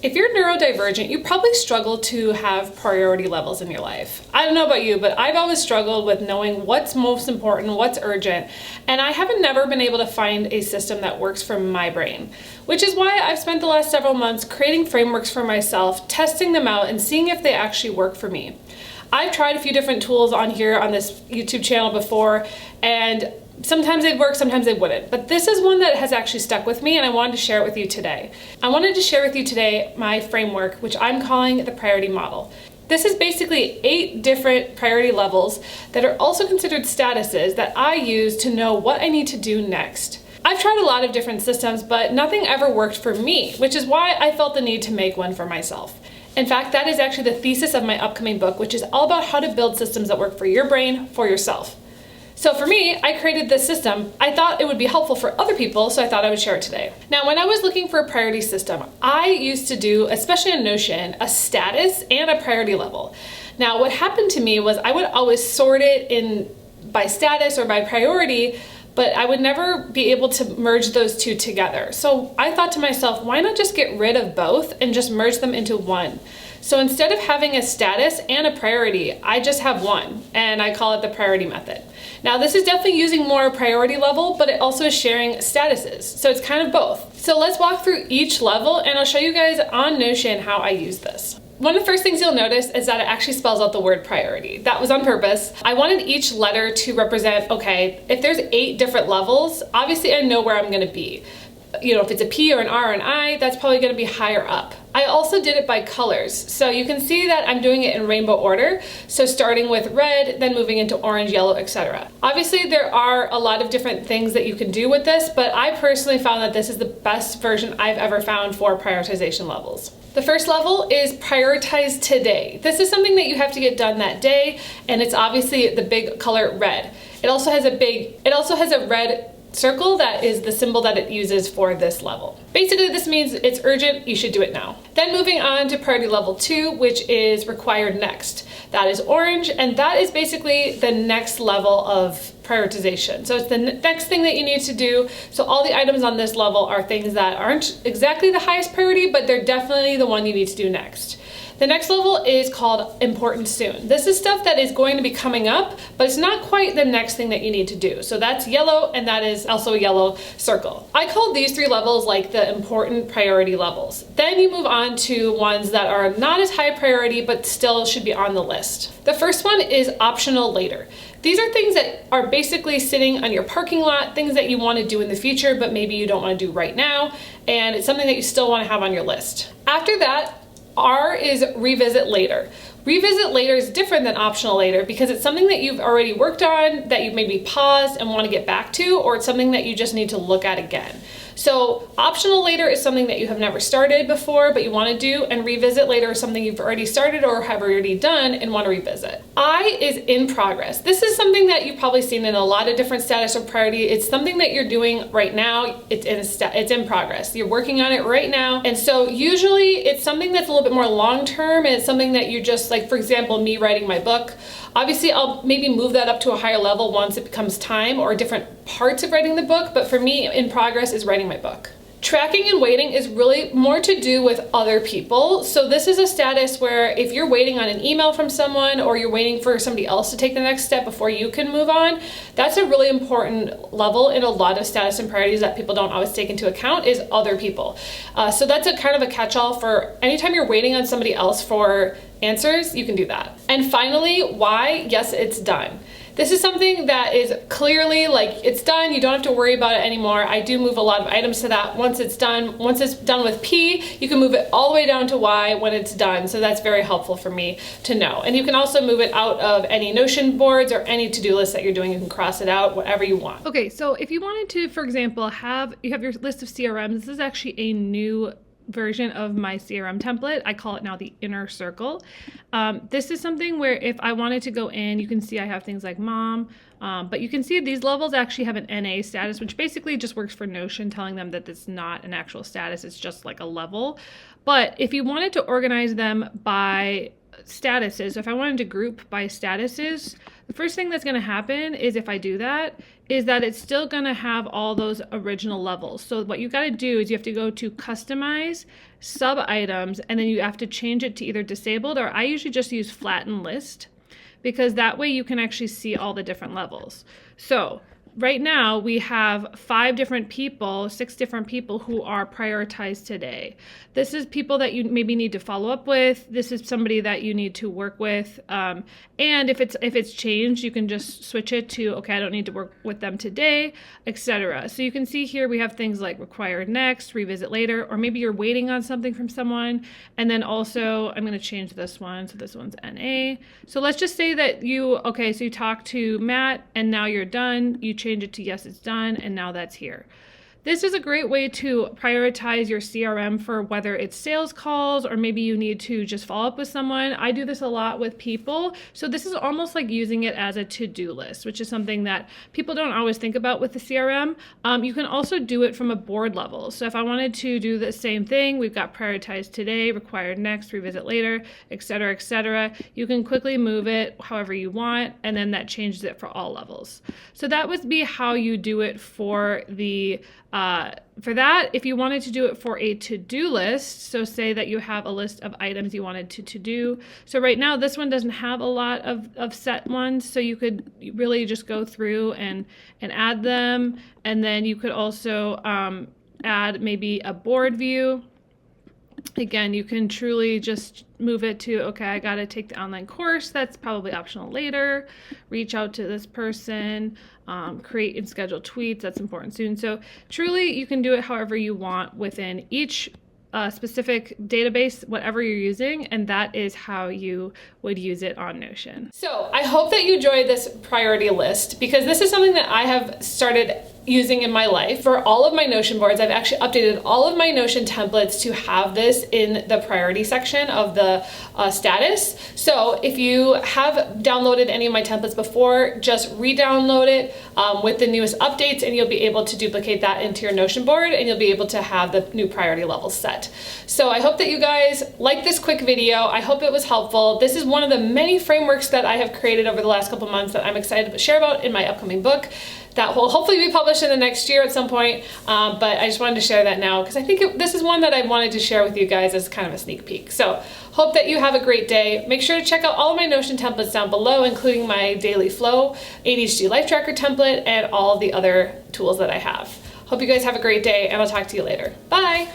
If you're neurodivergent, you probably struggle to have priority levels in your life. I don't know about you, but I've always struggled with knowing what's most important, what's urgent, and I haven't never been able to find a system that works for my brain, which is why I've spent the last several months creating frameworks for myself, testing them out, and seeing if they actually work for me. I've tried a few different tools on here on this YouTube channel before, and sometimes they'd work, sometimes they wouldn't. But this is one that has actually stuck with me, and I wanted to share it with you today. I wanted to share with you today my framework, which I'm calling the priority model. This is basically 8 different priority levels that are also considered statuses that I use to know what I need to do next. I've tried a lot of different systems, but nothing ever worked for me, which is why I felt the need to make one for myself. In fact, that is actually the thesis of my upcoming book, which is all about how to build systems that work for your brain, for yourself. So for me, I created this system. I thought it would be helpful for other people, so I thought I would share it today. Now, when I was looking for a priority system, I used to do, especially in Notion, a status and a priority level. Now, what happened to me was I would always sort it in by status or by priority, but I would never be able to merge those two together. So I thought to myself, why not just get rid of both and just merge them into one? So instead of having a status and a priority, I just have one, and I call it the priority method. Now, this is definitely using more priority level, but it also is sharing statuses. So it's kind of both. So let's walk through each level, and I'll show you guys on Notion how I use this. One of the first things you'll notice is that it actually spells out the word priority. That was on purpose. I wanted each letter to represent, okay, if there's 8 different levels, obviously I know where I'm gonna be. You know, if it's a P or an R or an I, that's probably gonna be higher up. I also did it by colors. So you can see that I'm doing it in rainbow order. So starting with red, then moving into orange, yellow, etc. Obviously, there are a lot of different things that you can do with this, but I personally found that this is the best version I've ever found for prioritization levels. The first level is prioritize today. This is something that you have to get done that day, and it's obviously the big color red. It also has a red circle that is the symbol that it uses for this level. Basically, this means it's urgent, you should do it now. Then moving on to priority level 2, which is required next. That is orange, and that is basically the next level of prioritization. So it's the next thing that you need to do. So all the items on this level are things that aren't exactly the highest priority, but they're definitely the one you need to do next. The next level is called important soon. This is stuff that is going to be coming up, but it's not quite the next thing that you need to do. So that's yellow, and that is also a yellow circle. I call these 3 levels like the important priority levels. Then you move on to ones that are not as high priority, but still should be on the list. The first one is optional later. These are things that are basically sitting on your parking lot, things that you want to do in the future, but maybe you don't want to do right now, and it's something that you still want to have on your list. After that, R is revisit later. Revisit later is different than optional later because it's something that you've already worked on, that you've maybe paused and want to get back to, or it's something that you just need to look at again. So optional later is something that you have never started before but you want to do, and revisit later is something you've already started or have already done and want to revisit. I is in progress. This is something that you've probably seen in a lot of different status or priority. It's something that you're doing right now. It's in progress. You're working on it right now. And so usually it's something that's a little bit more long-term, and it's something that you just, like for example, me writing my book. Obviously, I'll maybe move that up to a higher level once it becomes time, or different parts of writing the book, but for me, in progress is writing my book. Tracking and waiting is really more to do with other people. So this is a status where if you're waiting on an email from someone, or you're waiting for somebody else to take the next step before you can move on, that's a really important level in a lot of status and priorities that people don't always take into account, is other people. So that's a kind of a catch-all for anytime you're waiting on somebody else for answers, you can do that. And finally, why? Yes, it's done. This is something that is clearly like it's done, you don't have to worry about it anymore. I do move a lot of items to that once it's done. Once it's done with P, you can move it all the way down to Y when it's done. So that's very helpful for me to know. And you can also move it out of any Notion boards or any to-do list that you're doing. You can cross it out, whatever you want. Okay, so if you wanted to, for example, you have your list of CRMs, this is actually a new version of my CRM template. I call it now the inner circle. This is something where if I wanted to go in, you can see I have things like mom, but you can see these levels actually have an NA status, which basically just works for Notion, telling them that it's not an actual status, it's just like a level. But if you wanted to organize them by statuses, if I wanted to group by statuses, the first thing that's going to happen is if I do that is that it's still gonna have all those original levels. So what you gotta do is you have to go to customize, sub items, and then you have to change it to either disabled, or I usually just use flatten list, because that way you can actually see all the different levels. So right now we have 6 different people who are prioritized today. This is people that you maybe need to follow up with. This is somebody that you need to work with. And if it's changed, you can just switch it to, okay, I don't need to work with them today, etc. So you can see here we have things like required next, revisit later, or maybe you're waiting on something from someone. And then also I'm going to change this one. So this one's NA. So let's just say that so you talk to Matt and now you're done. You change it to yes, it's done, and now that's here. This is a great way to prioritize your CRM for whether it's sales calls or maybe you need to just follow up with someone. I do this a lot with people. So this is almost like using it as a to-do list, which is something that people don't always think about with the CRM. You can also do it from a board level. So if I wanted to do the same thing, we've got prioritized today, required next, revisit later, etc., etc. You can quickly move it however you want, and then that changes it for all levels. So that would be how you do it for the for that. If you wanted to do it for a to-do list, so say that you have a list of items you wanted to do. So right now this one doesn't have a lot of set ones, so you could really just go through and add them. And then you could also add maybe a board view. Again, you can truly just move it to, okay, I got to take the online course. That's probably optional later. Reach out to this person, create and schedule tweets. That's important soon. So truly, you can do it however you want within each specific database, whatever you're using, and that is how you would use it on Notion. So I hope that you enjoyed this priority list, because this is something that I have started using in my life. For all of my Notion boards, I've actually updated all of my Notion templates to have this in the priority section of the status. So if you have downloaded any of my templates before, just re-download it with the newest updates, and you'll be able to duplicate that into your Notion board, and you'll be able to have the new priority levels set. So I hope that you guys liked this quick video. I hope it was helpful. This is one of the many frameworks that I have created over the last couple months that I'm excited to share about in my upcoming book that will hopefully be published in the next year at some point. But I just wanted to share that now because I think this is one that I wanted to share with you guys as kind of a sneak peek. So hope that you have a great day. Make sure to check out all of my Notion templates down below, including my daily flow, ADHD life tracker template, and all the other tools that I have. Hope you guys have a great day, and I'll talk to you later. Bye.